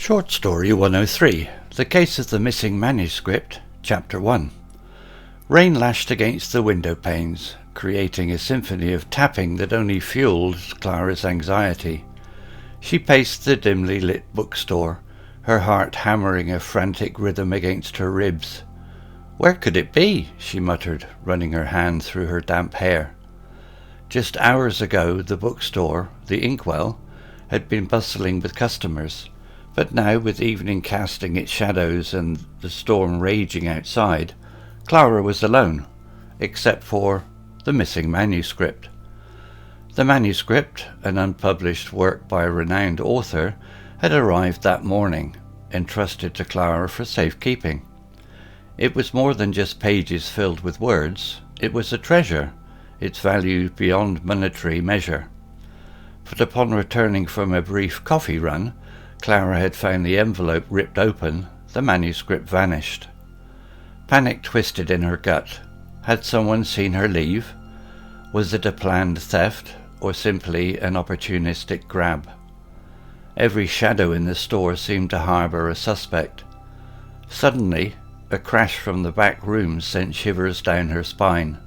Short Story 103, The Case of the Missing Manuscript, Chapter 1. Rain lashed against the window panes, creating a symphony of tapping that only fueled Clara's anxiety. She paced the dimly lit bookstore, her heart hammering a frantic rhythm against her ribs. Where could it be? She muttered, running her hand through her damp hair. Just hours ago, the bookstore, the Inkwell, had been bustling with customers. But now, with evening casting its shadows and the storm raging outside, Clara was alone, except for the missing manuscript. The manuscript, an unpublished work by a renowned author, had arrived that morning, entrusted to Clara for safekeeping. It was more than just pages filled with words. It was a treasure, its value beyond monetary measure. But upon returning from a brief coffee run, Clara had found the envelope ripped open, the manuscript vanished. Panic twisted in her gut. Had someone seen her leave? Was it a planned theft, or simply an opportunistic grab? Every shadow in the store seemed to harbour a suspect. Suddenly, a crash from the back room sent shivers down her spine.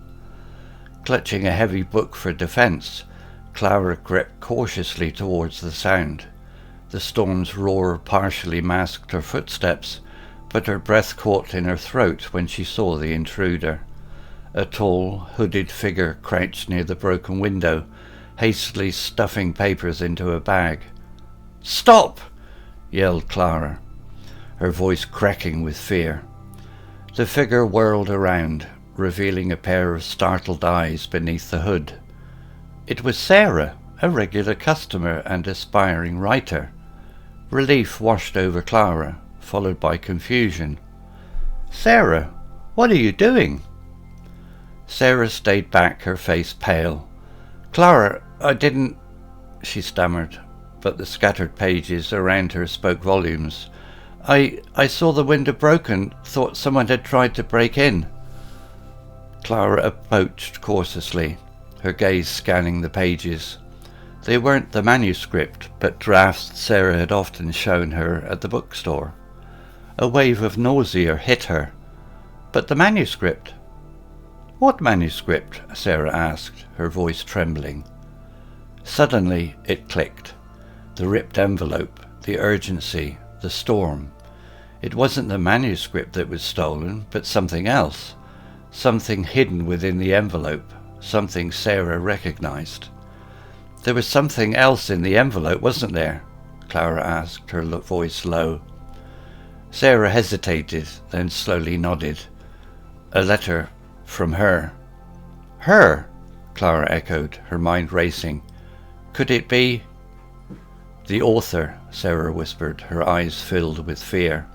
Clutching a heavy book for defence, Clara crept cautiously towards the sound. The storm's roar partially masked her footsteps, but her breath caught in her throat when she saw the intruder. A tall, hooded figure crouched near the broken window, hastily stuffing papers into a bag. "Stop!" yelled Clara, her voice cracking with fear. The figure whirled around, revealing a pair of startled eyes beneath the hood. It was Sarah, a regular customer and aspiring writer. Relief washed over Clara, followed by confusion. "Sarah, what are you doing?" Sarah stayed back, her face pale. "Clara, I didn't—" she stammered, but the scattered pages around her spoke volumes. I saw the window broken, thought someone had tried to break in." Clara approached cautiously, her gaze scanning the pages. They weren't the manuscript, but drafts Sarah had often shown her at the bookstore. A wave of nausea hit her. But the manuscript? "What manuscript?" Sarah asked, her voice trembling. Suddenly it clicked. The ripped envelope, the urgency, the storm. It wasn't the manuscript that was stolen, but something else. Something hidden within the envelope, something Sarah recognized. "There was something else in the envelope, wasn't there?" Clara asked, her voice low. Sarah hesitated, then slowly nodded. "A letter from her." "Her?" Clara echoed, her mind racing. "Could it be—" "The author," Sarah whispered, her eyes filled with fear.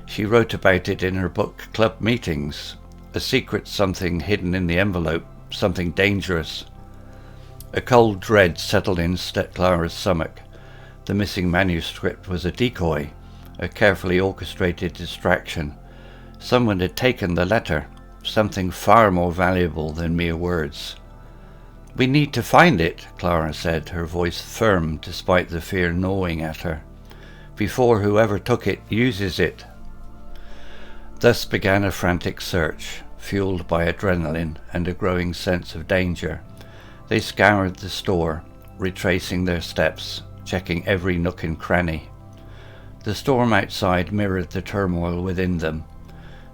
"She wrote about it in her book club meetings. A secret something hidden in the envelope, something dangerous." A cold dread settled in Clara's stomach. The missing manuscript was a decoy, a carefully orchestrated distraction. Someone had taken the letter, something far more valuable than mere words. "We need to find it," Clara said, her voice firm despite the fear gnawing at her, "before whoever took it uses it." Thus began a frantic search, fueled by adrenaline and a growing sense of danger. They scoured the store, retracing their steps, checking every nook and cranny. The storm outside mirrored the turmoil within them,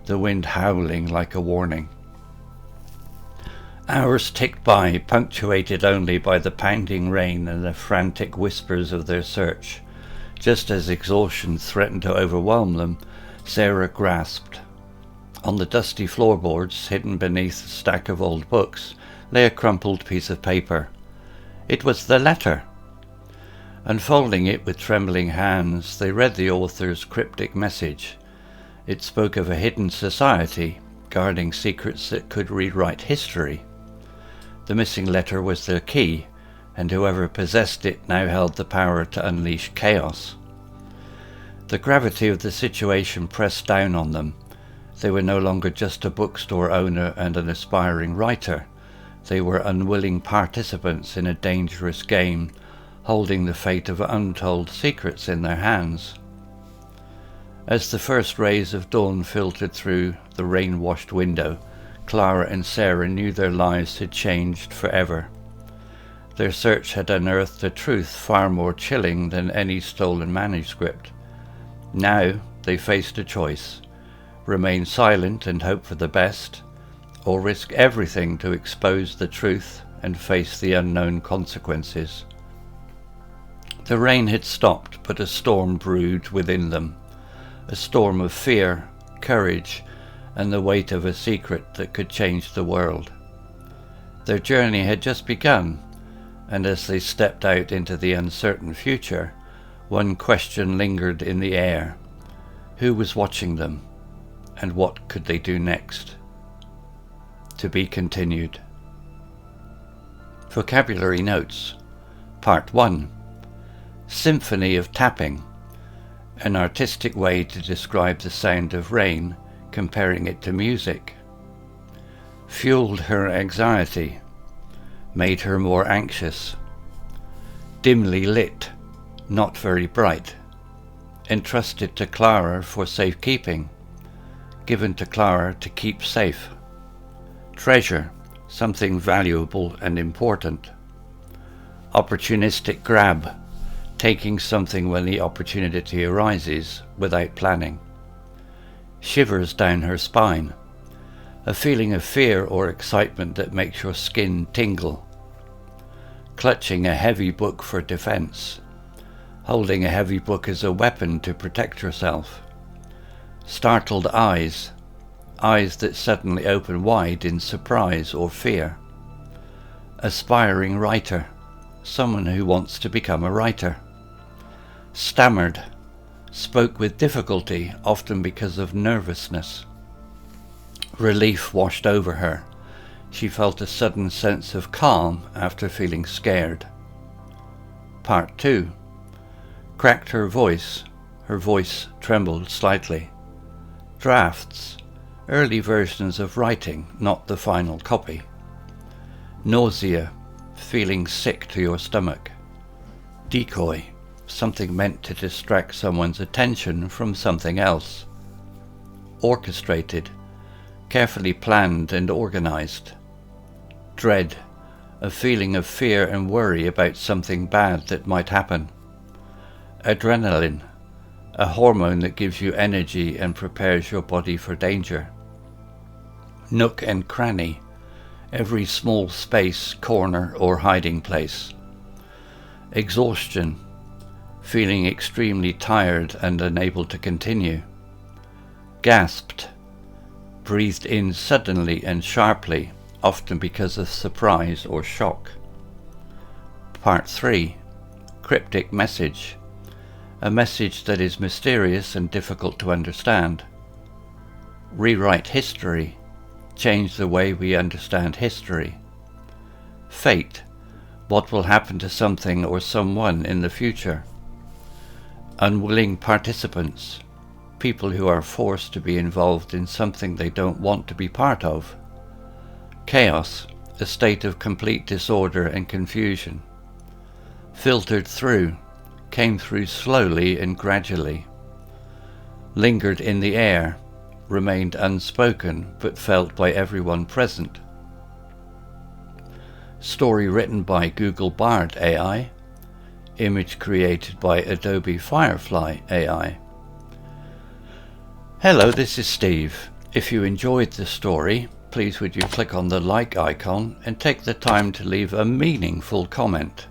the wind howling like a warning. Hours ticked by, punctuated only by the pounding rain and the frantic whispers of their search. Just as exhaustion threatened to overwhelm them, Sarah grasped. On the dusty floorboards, hidden beneath a stack of old books, lay a crumpled piece of paper. It was the letter. Unfolding it with trembling hands, they read the author's cryptic message. It spoke of a hidden society, guarding secrets that could rewrite history. The missing letter was their key, and whoever possessed it now held the power to unleash chaos. The gravity of the situation pressed down on them. They were no longer just a bookstore owner and an aspiring writer. They were unwilling participants in a dangerous game, holding the fate of untold secrets in their hands. As the first rays of dawn filtered through the rain-washed window, Clara and Sarah knew their lives had changed forever. Their search had unearthed a truth far more chilling than any stolen manuscript. Now they faced a choice: remain silent and hope for the best, or risk everything to expose the truth and face the unknown consequences. The rain had stopped, but a storm brewed within them, a storm of fear, courage, and the weight of a secret that could change the world. Their journey had just begun, and as they stepped out into the uncertain future, one question lingered in the air: who was watching them, and what could they do next? To be continued. Vocabulary Notes. Part 1. Symphony of tapping, an artistic way to describe the sound of rain, comparing it to music. Fueled her anxiety, made her more anxious. Dimly lit, not very bright. Entrusted to Clara for safekeeping, given to Clara to keep safe. Treasure, something valuable and important. Opportunistic grab, taking something when the opportunity arises without planning. Shivers down her spine, a feeling of fear or excitement that makes your skin tingle. Clutching a heavy book for defense, holding a heavy book as a weapon to protect yourself. Startled eyes, eyes that suddenly open wide in surprise or fear. Aspiring writer, someone who wants to become a writer. Stammered, spoke with difficulty, often because of nervousness. Relief washed over her. She felt a sudden sense of calm after feeling scared. Part 2. Cracked her voice trembled slightly. Drafts, early versions of writing, not the final copy. Nausea, feeling sick to your stomach. Decoy, something meant to distract someone's attention from something else. Orchestrated, carefully planned and organized. Dread, a feeling of fear and worry about something bad that might happen. Adrenaline, a hormone that gives you energy and prepares your body for danger. Nook and cranny, every small space, corner or hiding place. Exhaustion, feeling extremely tired and unable to continue. Gasped, breathed in suddenly and sharply, often because of surprise or shock. Part 3. Cryptic message, a message that is mysterious and difficult to understand. Rewrite history, change the way we understand history. Fate, what will happen to something or someone in the future. Unwilling participants, people who are forced to be involved in something they don't want to be part of. Chaos, a state of complete disorder and confusion. Filtered through, came through slowly and gradually. Lingered in the air, remained unspoken but felt by everyone present. Story written by Google Bard AI. Image created by Adobe Firefly AI. Hello, this is Steve. If you enjoyed the story, please would you click on the like icon and take the time to leave a meaningful comment.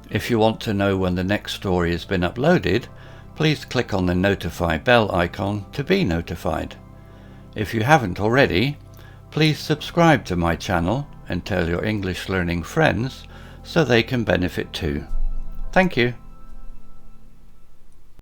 If you want to know when the next story has been uploaded, please click on the notify bell icon to be notified. If you haven't already, please subscribe to my channel and tell your English learning friends so they can benefit too. Thank you.